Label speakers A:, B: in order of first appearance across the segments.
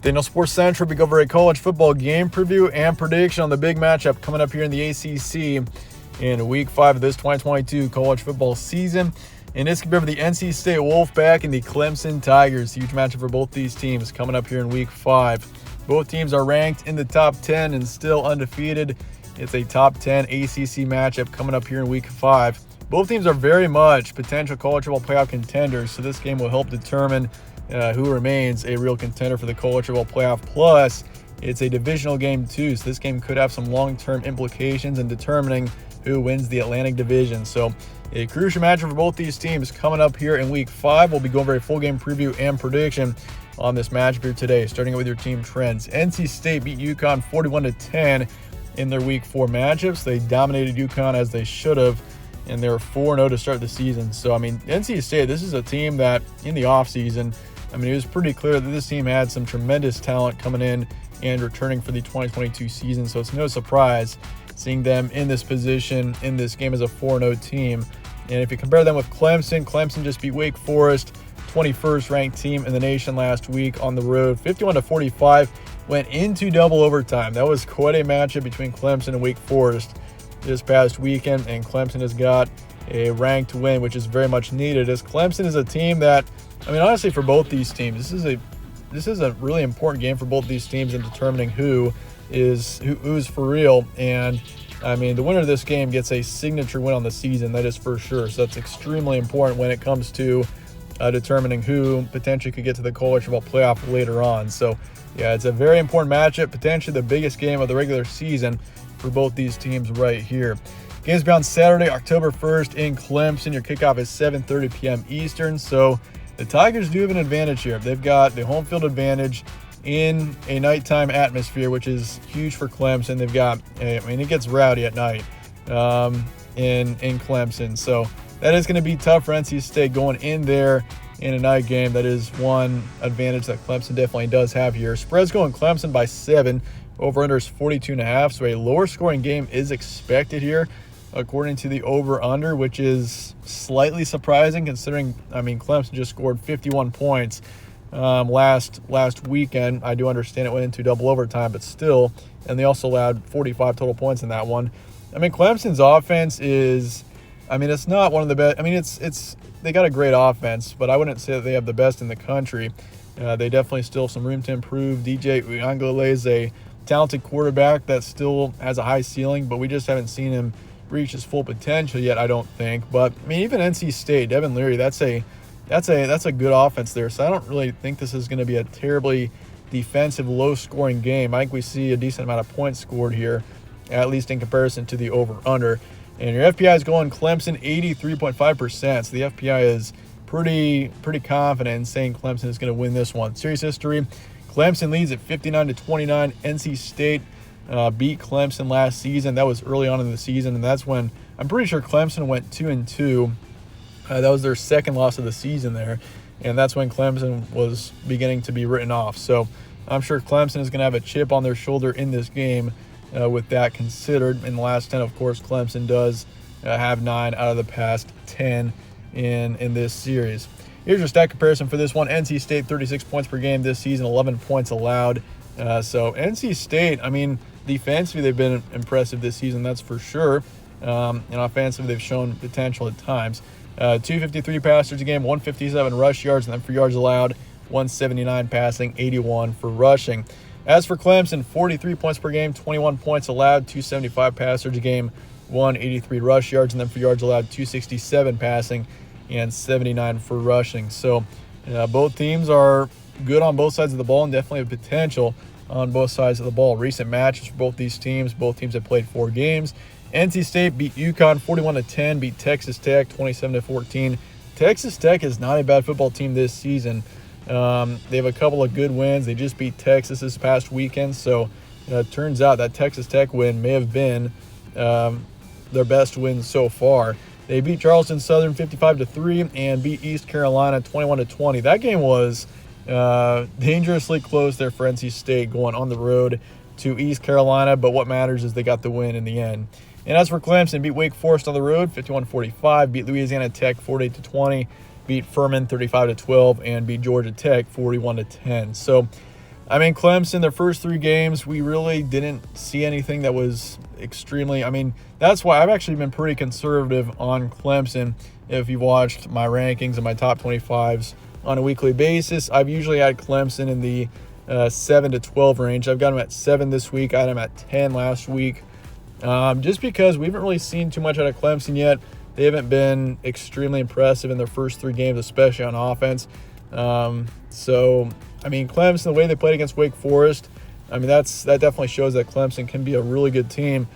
A: Daniel Sports Central, we go over a college football game preview and prediction on the big matchup coming up here in the ACC in Week 5 of this 2022 college football season. And it's compared to the NC State Wolfpack and the Clemson Tigers. Huge matchup for both these teams coming up here in Week 5. Both teams are ranked in the top 10 and still undefeated. It's a top 10 ACC matchup coming up here in Week 5. Both teams are very much potential college football playoff contenders, so this game will help determine who remains a real contender for the college football playoff. Plus, it's a divisional game too, so this game could have some long-term implications in determining who wins the Atlantic Division. So a crucial matchup for both these teams coming up here in Week 5. We'll be going over a full game preview and prediction on this matchup here today, starting with your team trends. NC State beat UConn 41-10 in their Week 4 matchups. They dominated UConn as they should have, and they're 4-0 to start the season. So, I mean, NC State, this is a team that in the offseason, I mean, it was pretty clear that this team had some tremendous talent coming in and returning for the 2022 season. So it's no surprise seeing them in this position in this game as a 4-0 team. And if you compare them with Clemson just beat Wake Forest, 21st ranked team in the nation last week on the road, 51-45, went into double overtime. That was quite a matchup between Clemson and Wake Forest this past weekend, and Clemson has got a ranked win, which is very much needed, as Clemson is a team that, I mean, honestly, for both these teams, this is a really important game for both these teams in determining who's for real. And I mean, the winner of this game gets a signature win on the season, that is for sure. So that's extremely important when it comes to determining who potentially could get to the college football playoff later on. So yeah, it's a very important matchup, potentially the biggest game of the regular season for both these teams right here. Games be on Saturday, October 1st in Clemson. Your kickoff is 7:30 p.m. Eastern. So the Tigers do have an advantage here. They've got the home field advantage in a nighttime atmosphere, which is huge for Clemson. They've got, I mean, it gets rowdy at night in Clemson. So that is going to be tough for NC State going in there in a night game. That is one advantage that Clemson definitely does have here. Spread's going Clemson by 7. Over-under is 42.5, so a lower scoring game is expected here, according to the over-under, which is slightly surprising considering, I mean, Clemson just scored 51 points last weekend. I do understand it went into double overtime, but still, and they also allowed 45 total points in that one. I mean, Clemson's offense is, I mean, it's not one of the best. I mean, it's they got a great offense, but I wouldn't say that they have the best in the country. They definitely still have some room to improve. DJ Uiagalelei is a talented quarterback that still has a high ceiling, but we just haven't seen him reach his full potential yet, I don't think. But I mean, even NC State, Devin Leary, that's a good offense there. So I don't really think this is going to be a terribly defensive, low-scoring game. I think we see a decent amount of points scored here, at least in comparison to the over/under. And your FPI is going Clemson 83.5%. So the FPI is pretty confident in saying Clemson is going to win this one. Series history: Clemson leads at 59-29. NC State beat Clemson last season. That was early on in the season, and that's when I'm pretty sure Clemson went 2-2. That was their second loss of the season there, and that's when Clemson was beginning to be written off. So I'm sure Clemson is going to have a chip on their shoulder in this game with that considered. In the last 10, of course, Clemson does have 9 out of the past 10 in this series. Here's your stat comparison for this one. NC State, 36 points per game this season, 11 points allowed. So NC State, I mean, defensively, they've been impressive this season, that's for sure. And offensively, they've shown potential at times. 253 passers a game, 157 rush yards, and then for yards allowed, 179 passing, 81 for rushing. As for Clemson, 43 points per game, 21 points allowed, 275 passers a game, 183 rush yards, and then for yards allowed, 267 passing, and 79 for rushing. So both teams are good on both sides of the ball and definitely have potential on both sides of the ball. Recent matches for both these teams. Both teams have played 4 games. NC State beat UConn 41-10, beat Texas Tech 27-14. Texas Tech is not a bad football team this season. They have a couple of good wins. They just beat Texas this past weekend. So it turns out that Texas Tech win may have been their best win so far. They beat Charleston Southern 55-3 and beat East Carolina 21-20. That game was dangerously close there for NC State going on the road to East Carolina, but what matters is they got the win in the end. And as for Clemson, beat Wake Forest on the road 51-45, beat Louisiana Tech 48-20, beat Furman 35-12, and beat Georgia Tech 41-10. So I mean, Clemson, their first 3 games, we really didn't see anything that was extremely, I mean, that's why I've actually been pretty conservative on Clemson. If you've watched my rankings and my top 25s on a weekly basis, I've usually had Clemson in the 7 to 12 range. I've got them at 7 this week. I had them at 10 last week. Just because we haven't really seen too much out of Clemson yet. They haven't been extremely impressive in their first 3 games, especially on offense. So, I mean, Clemson, the way they played against Wake Forest, I mean, that definitely shows that Clemson can be a really good team.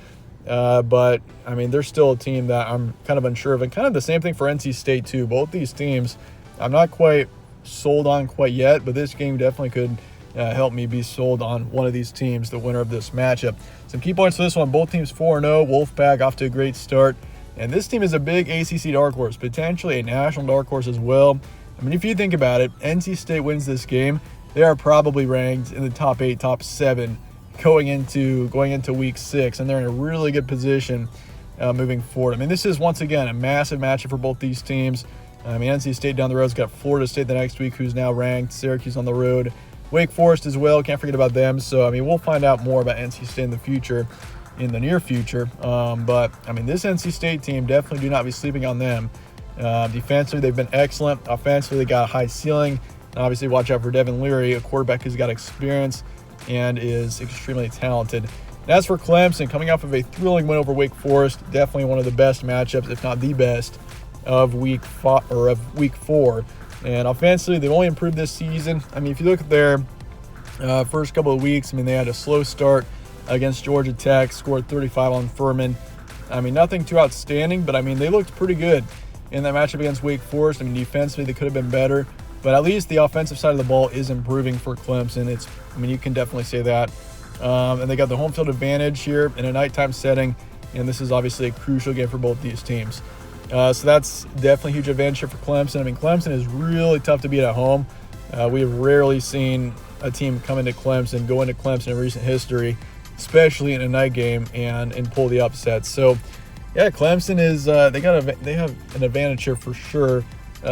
A: But, I mean, they're still a team that I'm kind of unsure of. And kind of the same thing for NC State, too. Both these teams, I'm not quite sold on quite yet, but this game definitely could help me be sold on one of these teams, the winner of this matchup. Some key points for this one, both teams 4-0. Wolfpack off to a great start. And this team is a big ACC dark horse, potentially a national dark horse as well. I mean, if you think about it, NC State wins this game, they are probably ranked in the top 8, top 7 going into week 6, and they're in a really good position moving forward. I mean, this is, once again, a massive matchup for both these teams. I mean, NC State down the road's got Florida State the next week, who's now ranked. Syracuse on the road. Wake Forest as well, can't forget about them. So, I mean, we'll find out more about NC State in the near future. But, I mean, this NC State team, definitely do not be sleeping on them. Defensively, they've been excellent. Offensively, they got a high ceiling. And obviously, watch out for Devin Leary, a quarterback who's got experience and is extremely talented. And as for Clemson, coming off of a thrilling win over Wake Forest, definitely one of the best matchups, if not the best, of week 4. And offensively, they've only improved this season. I mean, if you look at their first couple of weeks, I mean, they had a slow start against Georgia Tech, scored 35 on Furman. I mean, nothing too outstanding, but I mean, they looked pretty good in that matchup against Wake Forest. I mean, defensively, they could have been better, but at least the offensive side of the ball is improving for Clemson. I mean, you can definitely say that. And they got the home field advantage here in a nighttime setting, and this is obviously a crucial game for both these teams. So that's definitely a huge advantage here for Clemson. I mean, Clemson is really tough to beat at home. We have rarely seen a team go into Clemson in recent history, especially in a night game, and pull the upset. So, yeah, Clemson is they have an advantage here for sure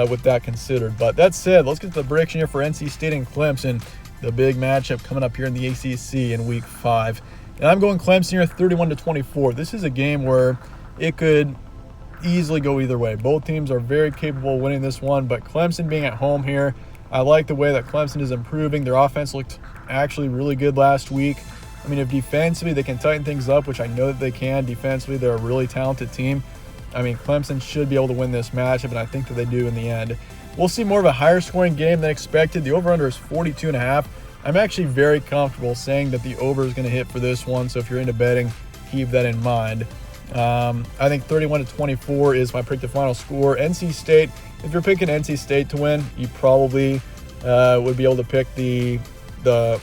A: with that considered. But that said, let's get to the prediction here for NC State and Clemson, the big matchup coming up here in the ACC in Week 5. And I'm going Clemson here 31-24. This is a game where it could easily go either way. Both teams are very capable of winning this one, but Clemson being at home here, I like the way that Clemson is improving. Their offense looked actually really good last week. I mean, if defensively they can tighten things up, which I know that they can. Defensively, they're a really talented team. I mean, Clemson should be able to win this matchup, and I think that they do in the end. We'll see more of a higher scoring game than expected. The over-under is 42.5. I'm actually very comfortable saying that the over is going to hit for this one, so if you're into betting, keep that in mind. I think 31-24 is my predicted final score. NC State, if you're picking NC State to win, you probably would be able to pick the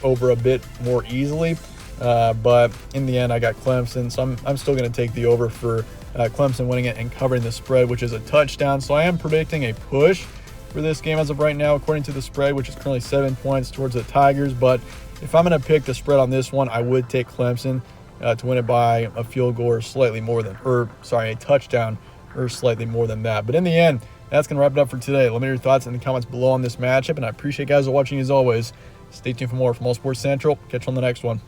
A: over a bit more easily. But in the end, I got Clemson, so I'm still going to take the over for Clemson winning it and covering the spread, which is a touchdown. So I am predicting a push for this game as of right now, according to the spread, which is currently 7 points towards the Tigers. But if I'm going to pick the spread on this one, I would take Clemson to win it by a field goal or slightly more than, a touchdown or slightly more than that. But in the end, that's going to wrap it up for today. Let me know your thoughts in the comments below on this matchup, and I appreciate you guys watching as always. Stay tuned for more from All Sports Central. Catch you on the next one.